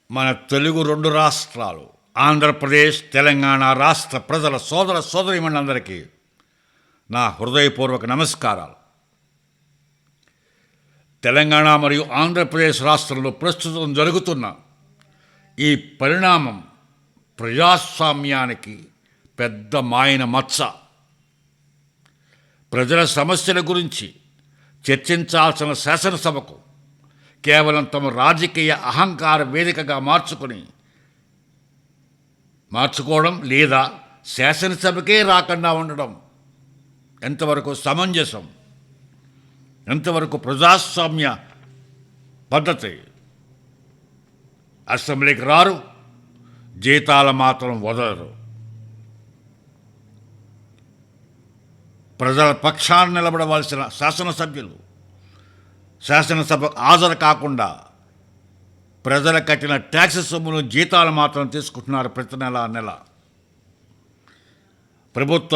మన తెలుగు రెండు రాష్ట్రాలు ఆంధ్రప్రదేశ్ తెలంగాణ రాష్ట్ర ప్రజల సోదర సోదరీమణులందరికీ నా హృదయపూర్వక నమస్కారాలు. తెలంగాణ మరియు ఆంధ్రప్రదేశ్ రాష్ట్రంలో ప్రస్తుతం జరుగుతున్న ఈ పరిణామం ప్రజాస్వామ్యానికి పెద్ద మాయన మచ్చ. ప్రజల సమస్యల గురించి చర్చించాల్సిన శాసనసభకు కేవలం తమ రాజకీయ అహంకార వేదికగా మార్చుకోవడం లేదా శాసనసభకే రాకుండా ఉండడం ఎంతవరకు సమంజసం, ఎంతవరకు ప్రజాస్వామ్య పద్ధతి? అసెంబ్లీకి రారు, జీతాల మాత్రం వదలరు. ప్రజల పక్షాన నిలబడవలసిన శాసనసభ్యులు శాసనసభకు హాజరు కాకుండా ప్రజల కట్టిన ట్యాక్స్ సొమ్మును జీతాలు మాత్రం తీసుకుంటున్నారు. ప్రతి నెల ప్రభుత్వ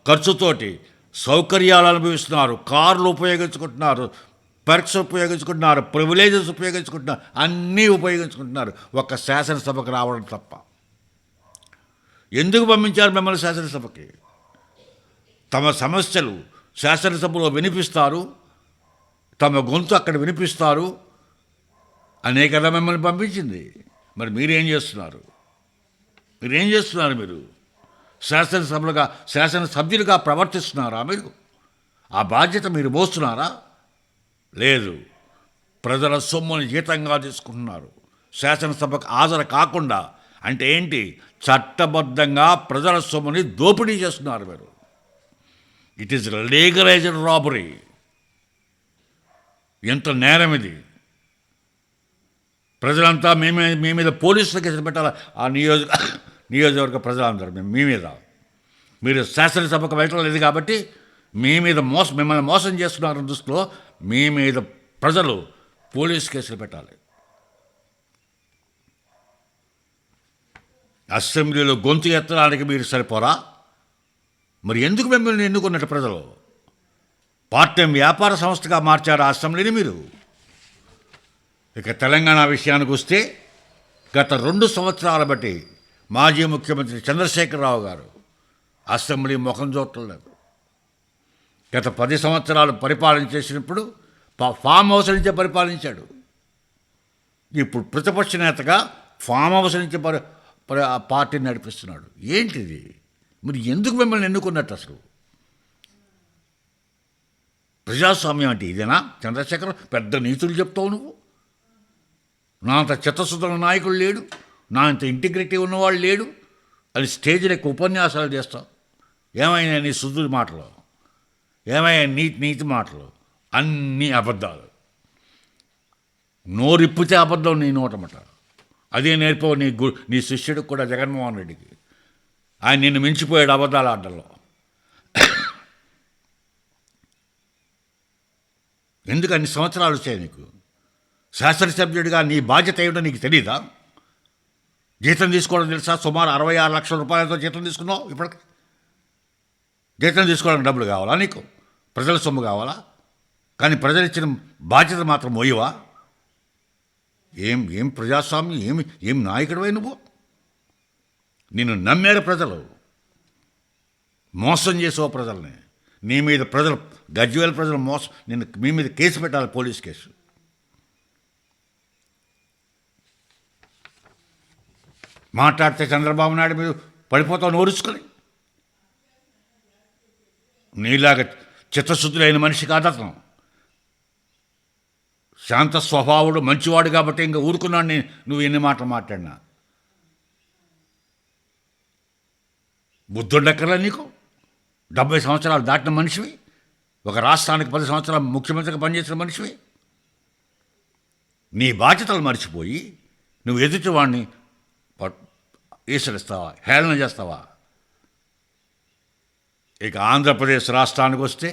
ఖర్చుతోటి సౌకర్యాలు అనుభవిస్తున్నారు, కార్లు ఉపయోగించుకుంటున్నారు, పర్క్స్ ఉపయోగించుకుంటున్నారు, ప్రివిలేజెస్ ఉపయోగించుకుంటున్నారు, అన్నీ ఉపయోగించుకుంటున్నారు. ఒక్క శాసనసభకు రావడం తప్ప. ఎందుకు పంపించారు మిమ్మల్ని శాసనసభకి? తమ సమస్యలు శాసనసభలో వినిపిస్తారు, తమ గొంతు అక్కడ వినిపిస్తారు అనే కదా మిమ్మల్ని పంపించింది. మరి మీరేం చేస్తున్నారు? మీరు శాసనసభ్యులుగా ప్రవర్తిస్తున్నారా? మీరు ఆ బాధ్యత మీరు మోస్తున్నారా? లేదు. ప్రజల సొమ్ముని జీతంగా తీసుకుంటున్నారు. శాసనసభకు హాజరు కాకుండా అంటే ఏంటి? చట్టబద్ధంగా ప్రజల సొమ్ముని దోపిడీ చేస్తున్నారు మీరు. It is legalised robbery. ఎంత నేరం ఇది! ప్రజలంతా మీ మీద పోలీసుల కేసులు పెట్టాలి. ఆ నియోజకవర్గ ప్రజలందరూ మీ మీద. మీరు శాసనసభకు వెళ్ళటం లేదు కాబట్టి మిమ్మల్ని మోసం చేస్తున్నారు దృష్టిలో మీ మీద ప్రజలు పోలీసు కేసులు పెట్టాలి. అసెంబ్లీలో గొంతు ఎత్తడానికి మీరు సరిపోరా? మరి ఎందుకు మిమ్మల్ని ఎన్నుకున్నట్టు ప్రజలు? పార్ట్ టైం వ్యాపార సంస్థగా మార్చారు ఆ అసెంబ్లీని మీరు. ఇక తెలంగాణ విషయానికి వస్తే గత 2 సంవత్సరాల బట్టి మాజీ ముఖ్యమంత్రి చంద్రశేఖరరావు గారు అసెంబ్లీ ముఖం చూడలేదు. గత 10 సంవత్సరాలు పరిపాలించేసినప్పుడు ఫామ్ హౌస్ నుంచే పరిపాలించాడు. ఇప్పుడు ప్రతిపక్ష నేతగా ఫామ్ హౌస్ నుంచి పార్టీని నడిపిస్తున్నాడు. ఏంటిది? మరి ఎందుకు మిమ్మల్ని ఎన్నుకున్నట్టు? అసలు ప్రజాస్వామ్యం అంటే ఇదేనా? చంద్రశేఖర్, పెద్ద నీతులు చెప్తావు నువ్వు. నా అంత చిత్తశుద్ధుల నాయకుడు లేడు, నా అంత ఇంటిగ్రిటీ ఉన్నవాళ్ళు లేడు అని స్టేజ్లో ఎక్కువ ఉపన్యాసాలు చేస్తావు. ఏమైనా నీ శుద్ధుడి మాటలు, ఏమైనా నీతి మాటలు, అన్నీ అబద్ధాలు. నోరిప్పితే అబద్ధం నీ నోటమట. అదే నేర్పవు నీ శిష్యుడికి కూడా, జగన్మోహన్ రెడ్డికి. ఆయన నిన్ను మించిపోయాడు అబద్ధాలు ఆడడంలో. ఎందుకు అన్ని సంవత్సరాలు వచ్చాయి నీకు? శాసనసభ్యుడిగా నీ బాధ్యత ఏమిటో నీకు తెలీదా? జీతం తీసుకోవడం తెలుసా? సుమారు 66 లక్షల రూపాయలతో జీతం తీసుకున్నావు. ఇప్పటికి జీతం తీసుకోవడానికి డబ్బులు కావాలా నీకు? ప్రజల సొమ్ము కావాలా? కానీ ప్రజలు ఇచ్చిన బాధ్యత మాత్రం మోయవా? ఏం ప్రజాస్వామ్యం? ఏం నాయకుడివై నువ్వు? నిన్ను నమ్మారు ప్రజలు, మోసం చేసావు ప్రజల్ని. నీ మీద ప్రజలు, గజ్వేల్ ప్రజలు మీ మీద కేసు పెట్టాలి, పోలీస్ కేసు. మాట్లాడితే చంద్రబాబు నాయుడు మీద పడిపోతావు నోరుచుకొని. నీలాగా చిత్తశుద్ధులైన మనిషి కాదు అతను. శాంత స్వభావుడు, మంచివాడు కాబట్టి ఇంకా ఊరుకున్నాడు నువ్వు ఎన్ని మాటలు మాట్లాడినా. బుద్ధుండక్కర్లే నీకు? 70 సంవత్సరాలు దాటిన మనిషివి, ఒక రాష్ట్రానికి 10 సంవత్సరాలు ముఖ్యమంత్రిగా పనిచేసిన మనిషివి. నీ బాధ్యతలు మర్చిపోయి నువ్వు ఎదుటివాడిని ఈసరిస్తావా, హేళన చేస్తావా? ఇక ఆంధ్రప్రదేశ్ రాష్ట్రానికి వస్తే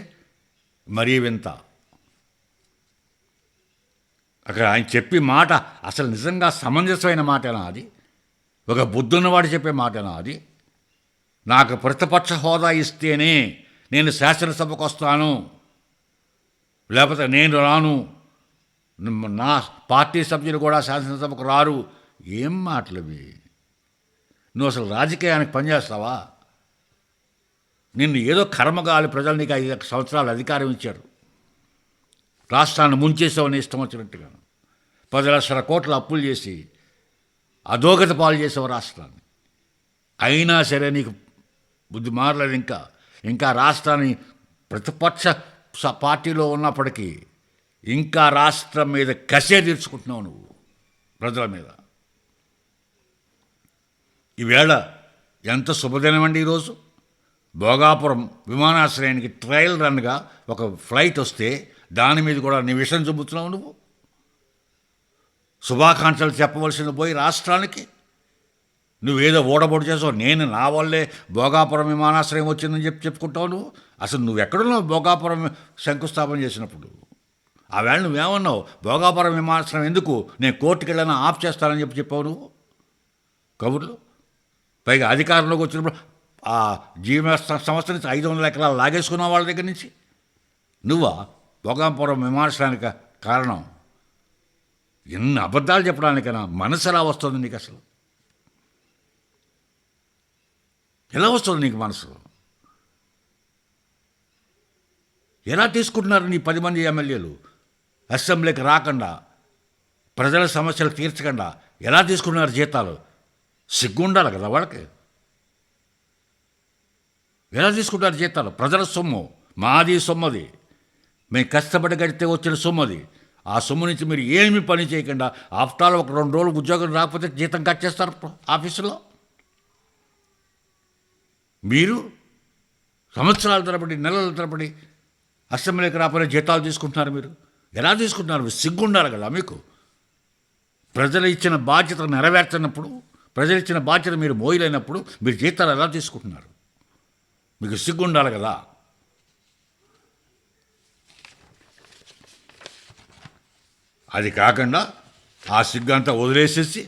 మరీ వింత. అక్కడ ఆయన చెప్పే మాట అసలు నిజంగా సమంజసమైన మాటేనా అది? ఒక బుద్ధున్నవాడు చెప్పే మాటేనా అది? నాకు ప్రతిపక్ష హోదా ఇస్తేనే నేను శాసనసభకు వస్తాను, లేకపోతే నేను రాను, నా పార్టీ సభ్యులు కూడా శాసనసభకు రారు. ఏం మాటలు ఇవి? నువ్వు అసలు రాజకీయానికి పనిచేస్తావా? నిన్ను ఏదో కర్మగాలి ప్రజలు నీకు 5 సంవత్సరాలు అధికారం ఇచ్చారు. రాష్ట్రాన్ని ముంచేసావని ఇష్టం వచ్చినట్టుగా 10 లక్షల కోట్ల అప్పులు చేసి అధోగతి పాలు చేసావు రాష్ట్రాన్ని. అయినా సరే నీకు బుద్ధి మారలేదు. ఇంకా రాష్ట్రాన్ని ప్రతిపక్ష పార్టీలో ఉన్నప్పటికీ ఇంకా రాష్ట్రం మీద కసే తీర్చుకుంటున్నావు నువ్వు ప్రజల మీద. ఈవేళ ఎంత శుభదినం అండి ఈరోజు. భోగాపురం విమానాశ్రయానికి ట్రయల్ రన్గా ఒక ఫ్లైట్ వస్తే దాని మీద కూడా నీ విషయం చూపుతున్నావు నువ్వు. శుభాకాంక్షలు చెప్పవలసింది పోయి రాష్ట్రానికి నువ్వేదో ఓడబొడు చేసావు. నేను నా వల్లే భోగాపురం విమానాశ్రయం వచ్చిందని చెప్పుకుంటావు నువ్వు. అసలు నువ్వు ఎక్కడున్నావు భోగాపురం శంకుస్థాపన చేసినప్పుడు? ఆ వేళ నువ్వేమన్నావు? భోగాపురం విమానాశ్రయం ఎందుకు, నేను కోర్టుకి వెళ్ళినా ఆఫ్ చేస్తానని చెప్పావు నువ్వు కబుర్లు. పైగా అధికారంలోకి వచ్చినప్పుడు ఆ జీఎంఎస్ సంస్థ నుంచి 500 ఎకరాలు లాగేసుకున్నావు వాళ్ళ దగ్గర నుంచి. నువ్వా భోగాపురం విమానాశ్రయానికి కారణం? ఎన్ని అబద్ధాలు చెప్పడానికైనా మనసు ఎలా వస్తుంది నీకు? అసలు ఎలా వస్తుంది నీకు మనసు? ఎలా తీసుకుంటున్నారు నీ 10 మంది ఎమ్మెల్యేలు అసెంబ్లీకి రాకుండా, ప్రజల సమస్యలు తీర్చకుండా ఎలా తీసుకున్నారు జీతాలు? సిగ్గుండాలి కదా వాళ్ళకి. ఎలా తీసుకుంటారు జీతాలు? ప్రజల సొమ్ము, మాది సొమ్మది, మేము కష్టపడి గడితే వచ్చిన సొమ్మది. ఆ సొమ్ము నుంచి మీరు ఏమీ పని చేయకుండా ఆఫ్టర్ ఆల్ ఒక 2 రోజులు ఉద్యోగం రాకపోతే జీతం కట్ చేస్తారు ఆఫీసులో. మీరు సంవత్సరాల తరబడి, నెలల తరబడి అసెంబ్లీకి రాకపోతే జీతాలు తీసుకుంటున్నారు. మీరు ఎలా తీసుకుంటున్నారు? సిగ్గుండాలి కదా మీకు. ప్రజలు ఇచ్చిన బాధ్యత నెరవేర్చినప్పుడు, ప్రజలు ఇచ్చిన బాధ్యత మీరు మోయలేనప్పుడు మీరు జీతాలు ఎలా తీసుకుంటున్నారు? మీకు సిగ్గుండాలి కదా. అది కాకుండా ఆ సిగ్గు వదిలేసేసి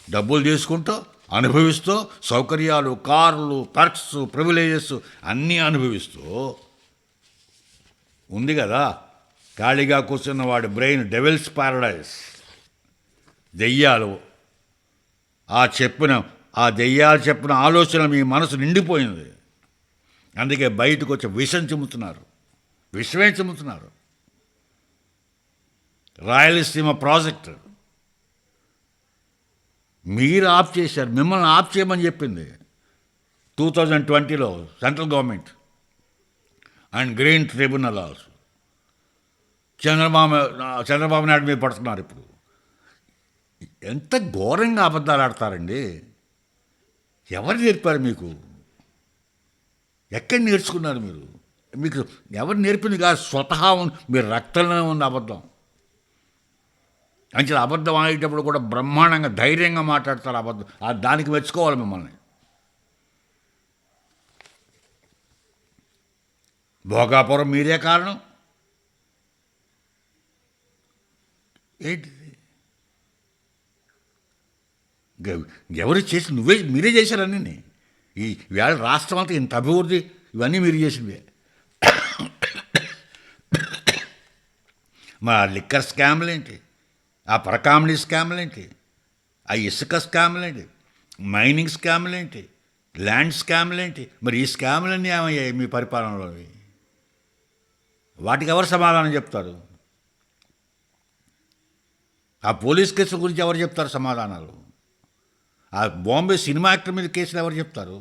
డబ్బులు తీసుకుంటూ అనుభవిస్తూ సౌకర్యాలు, కార్లు, పర్క్స్, ప్రివిలేజెస్ అన్నీ అనుభవిస్తూ ఉంది కదా. ఖాళీగా కూర్చున్న వాడి బ్రెయిన్ డెవిల్స్ ప్యారడైజ్. దెయ్యాలు ఆ దెయ్యాలు చెప్పిన ఆలోచన మీ మనసు నిండిపోయింది. అందుకే బయటకు వచ్చి విషం చిమ్ముతున్నారు. విషమే చిమ్ముతున్నారు. రాయలసీమ ప్రాజెక్టు మీరు ఆఫ్ చేశారు. మిమ్మల్ని ఆఫ్ చేయమని చెప్పింది 2020లో central government and green tribunal also. Chandrababu Naidu మీద పడుతున్నారు. ఇప్పుడు ఎంత ఘోరంగా అబద్ధాలు ఆడతారండి. ఎవరు నేర్పారు మీకు? ఎక్కడ నేర్చుకున్నారు మీరు? మీకు ఎవరు నేర్పింది కాదు, స్వతహా మీరు రక్తంలో ఉన్న అబద్ధం. అంచెల అబద్ధం ఆడేటప్పుడు కూడా బ్రహ్మాండంగా ధైర్యంగా మాట్లాడతారు. అబద్ధం దానికి మెచ్చుకోవాలి మిమ్మల్ని. భోగాపురం మీరే కారణం. ఏంటిది? ఎవరు చేసి మీరే చేశారన్నీ. ఈ వేళ రాష్ట్రం అంతా ఇంత అభివృద్ధి ఇవన్నీ మీరు చేసినవే. మా లిక్కర్ స్కామ్లు ఏంటి, ఆ పరకామణి స్కామ్లు ఏంటి, ఆ ఇసుక స్కామ్లు ఏంటి, మైనింగ్ స్కామ్లు ఏంటి, ల్యాండ్ స్కామ్లు ఏంటి? మరి ఈ స్కామ్లన్నీ ఏమయ్యాయి మీ పరిపాలనలో? వాటికి ఎవరు సమాధానం చెప్తారు? ఆ పోలీస్ కేసుల గురించి ఎవరు చెప్తారు సమాధానాలు? ఆ బాంబే సినిమా యాక్టర్ మీద కేసులు ఎవరు చెప్తారు?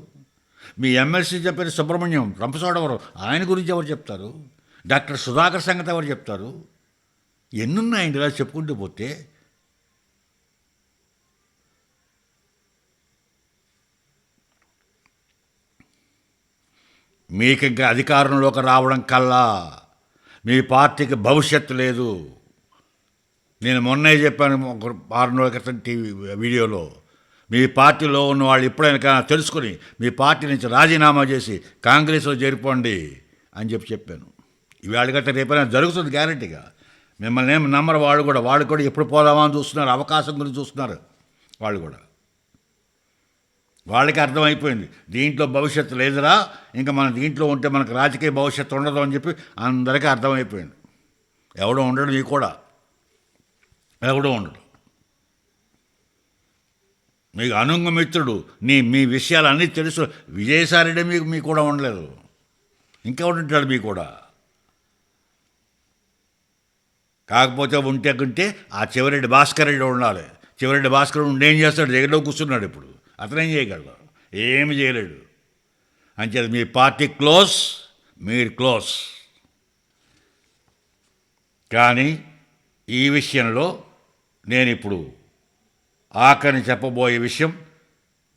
మీ ఎమ్మెల్సీ చెప్పిన సుబ్రహ్మణ్యం రంపచోడవరం ఆయన గురించి ఎవరు చెప్తారు? డాక్టర్ సుధాకర్ సంగతి ఎవరు చెప్తారు? ఎన్నున్నాయండి ఇలా చెప్పుకుంటూ పోతే. మీకు ఇంకా అధికారంలోకి రావడం కల్లా మీ పార్టీకి భవిష్యత్తు లేదు. నేను మొన్నే చెప్పాను ఒక 6 నెలల క్రితం టీవీ వీడియోలో, మీ పార్టీలో ఉన్న వాళ్ళు ఎప్పుడైనా తెలుసుకుని మీ పార్టీ నుంచి రాజీనామా చేసి కాంగ్రెస్లో చేరిపోండి అని చెప్పాను. ఇవాళ గట్ట రేపైనా జరుగుతుంది గ్యారెంటీగా. మిమ్మల్ని ఏమి నమ్మరు వాళ్ళు కూడా ఎప్పుడు పోదామా అని చూస్తున్నారు, అవకాశం గురించి చూస్తున్నారు వాళ్ళు కూడా. వాళ్ళకి అర్థమైపోయింది దీంట్లో భవిష్యత్తు లేదురా, ఇంకా మనం దీంట్లో ఉంటే మనకు రాజకీయ భవిష్యత్తు ఉండదు అని చెప్పి అందరికీ అర్థమైపోయింది. ఎవడో ఉండడు, నీ కూడా ఎవడో ఉండడు. మీకు అనుంగ మిత్రుడు మీ విషయాలు అన్నీ తెలుసు. విజయసాయిరెడ్డి మీకు కూడా ఉండలేదు, ఇంకా ఉంటాడు మీకు కూడా. కాకపోతే ఉంటే ఆ చివరెడ్డి భాస్కర్ రెడ్డి ఉండాలి. చివరెడ్డి భాస్కర్ ఉండి ఏం చేస్తాడు? జగన్లో కూర్చున్నాడు. ఇప్పుడు అతనేం చేయగలడు? ఏమి చేయలేడు. అంచేది మీ పార్టీ క్లోజ్, మీరు క్లోజ్. కానీ ఈ విషయంలో నేను ఇప్పుడు ఆఖరిని చెప్పబోయే విషయం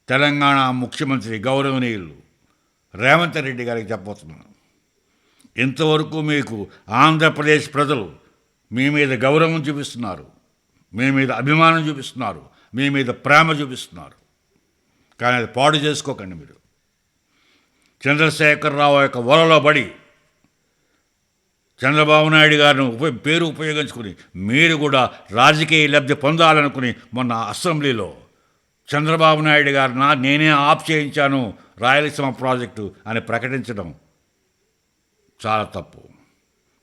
తెలంగాణ ముఖ్యమంత్రి గౌరవనీయులు రేవంత్ రెడ్డి గారికి చెప్పబోతున్నాను. ఇంతవరకు మీకు ఆంధ్రప్రదేశ్ ప్రజలు మీ మీద గౌరవం చూపిస్తున్నారు, మీ మీద అభిమానం చూపిస్తున్నారు, మీ మీద ప్రేమ చూపిస్తున్నారు. కానీ అది పాడు చేసుకోకండి. మీరు చంద్రశేఖరరావు యొక్క వలలో పడి చంద్రబాబు నాయుడు గారిని పేరు ఉపయోగించుకుని మీరు కూడా రాజకీయ లబ్ధి పొందాలనుకుని మొన్న అసెంబ్లీలో చంద్రబాబు నాయుడు గారు నేనే ఆఫ్ చేయించాను రాయలసీమ ప్రాజెక్టు అని ప్రకటించడం చాలా తప్పు,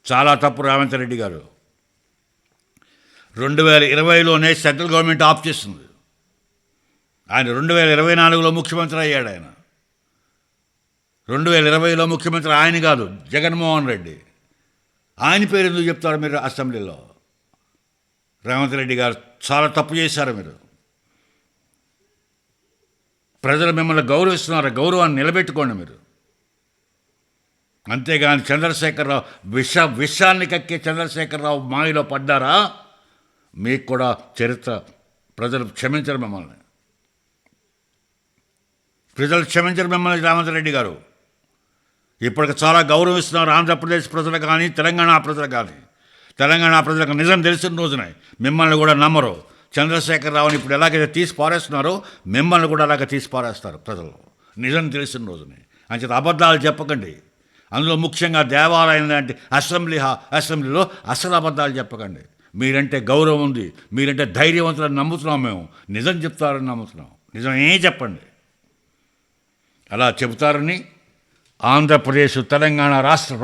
చాలా తప్పు. రేవంత్ రెడ్డి గారు 2020లోనే సెంట్రల్ గవర్నమెంట్ ఆఫ్ చేసింది. ఆయన 2024లో ముఖ్యమంత్రి అయ్యాడు. ఆయన 2020లో ముఖ్యమంత్రి ఆయన కాదు, జగన్మోహన్ రెడ్డి. ఆయన పేరు ఎందుకు చెప్తారు మీరు అసెంబ్లీలో? రేవంత్ రెడ్డి గారు చాలా తప్పు చేశారు. మీరు ప్రజలు మిమ్మల్ని గౌరవిస్తున్నారు, గౌరవాన్ని నిలబెట్టుకోండి మీరు. అంతేగాని చంద్రశేఖరరావు విషాన్ని కక్కే చంద్రశేఖరరావు మాయలో పడ్డారా? మీకు కూడా చరిత్ర ప్రజలు క్షమించరు మిమ్మల్ని. ప్రజలు క్షమించరు మిమ్మల్ని. రేవంత్ రెడ్డి గారు ఇప్పటికి చాలా గౌరవిస్తున్నారు ఆంధ్రప్రదేశ్ ప్రజలు కానీ తెలంగాణ ప్రజలు కానీ. తెలంగాణ ప్రజలకు నిజం తెలిసిన రోజునే మిమ్మల్ని కూడా నమ్మరు. చంద్రశేఖరరావుని ఇప్పుడు ఎలాగైతే తీసి పారేస్తున్నారో మిమ్మల్ని కూడా అలాగే తీసి పారేస్తారు ప్రజలు, నిజం తెలిసిన రోజునే. అంచేత అబద్ధాలు చెప్పకండి. అందులో ముఖ్యంగా దేవాలయం లాంటి అసెంబ్లీలో అసలు అబద్ధాలు చెప్పకండి. మీరంటే గౌరవం ఉంది, మీరంటే ధైర్యవంతులని నమ్ముతున్నాం మేము. నిజం చెప్తారని నమ్ముతున్నాం. నిజమే చెప్పండి. అలా చెబుతారని ఆంధ్రప్రదేశ్ తెలంగాణ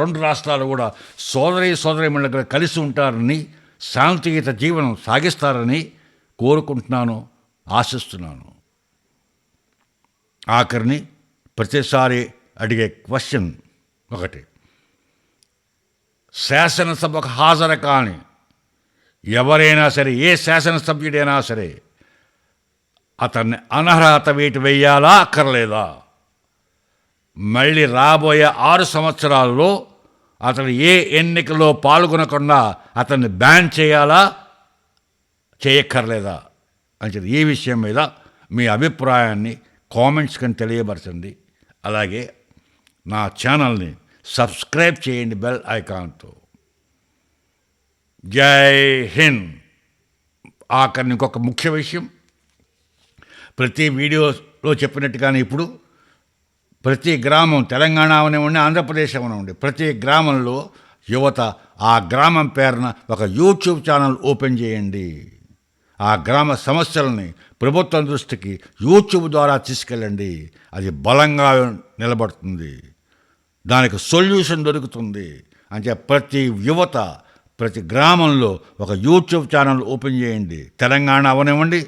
రెండు రాష్ట్రాలు కూడా సోదరీమణులుగా కలిసి ఉంటారని, శాంతియుత జీవనం సాగిస్తారని కోరుకుంటున్నాను, ఆశిస్తున్నాను. ఆఖరిని ప్రతిసారి అడిగే క్వశ్చన్ ఒకటి: శాసనసభకు హాజరు కాని ఎవరైనా సరే, ఏ శాసనసభ్యుడైనా సరే అతన్ని అనర్హత వేటు వేయాలా అక్కర్లేదా? మళ్ళీ రాబోయే 6 సంవత్సరాల్లో అతను ఏ ఎన్నికల్లో పాల్గొనకుండా అతన్ని బ్యాన్ చేయాలా చేయక్కర్లేదా అని చెప్పి ఈ విషయం మీద మీ అభిప్రాయాన్ని కామెంట్స్ కింద తెలియపరచండి. అలాగే నా ఛానల్ని సబ్స్క్రైబ్ చేయండి బెల్ ఐకాన్తో. జై హింద్. ఆఖరి ఇంకొక ముఖ్య విషయం, ప్రతి వీడియోలో చెప్పినట్టుగానే ఇప్పుడు ప్రతి గ్రామం, తెలంగాణ అవనివ్వండి, ఆంధ్రప్రదేశ్ అవనివ్వండి, ప్రతి గ్రామంలో యువత ఆ గ్రామం పేరున ఒక యూట్యూబ్ ఛానల్ ఓపెన్ చేయండి. ఆ గ్రామ సమస్యలని ప్రభుత్వం దృష్టికి యూట్యూబ్ ద్వారా తీసుకెళ్ళండి. అది బలంగా నిలబడుతుంది, దానికి సొల్యూషన్ దొరుకుతుంది. అంటే ప్రతి యువత ప్రతి గ్రామంలో ఒక యూట్యూబ్ ఛానల్ ఓపెన్ చేయండి. తెలంగాణ అవనివ్వండి,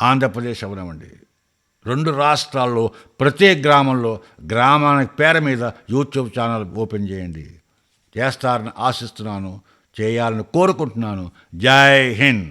ఆంధ్రప్రదేశ్ అవనివ్వండి, 2 రాష్ట్రాల్లో ప్రతి గ్రామంలో గ్రామానికి పేరు మీద యూట్యూబ్ ఛానల్ ఓపెన్ చేయండి. చేస్తారని ఆశిస్తున్నాను, చేయాలని కోరుకుంటున్నాను. జై హింద్.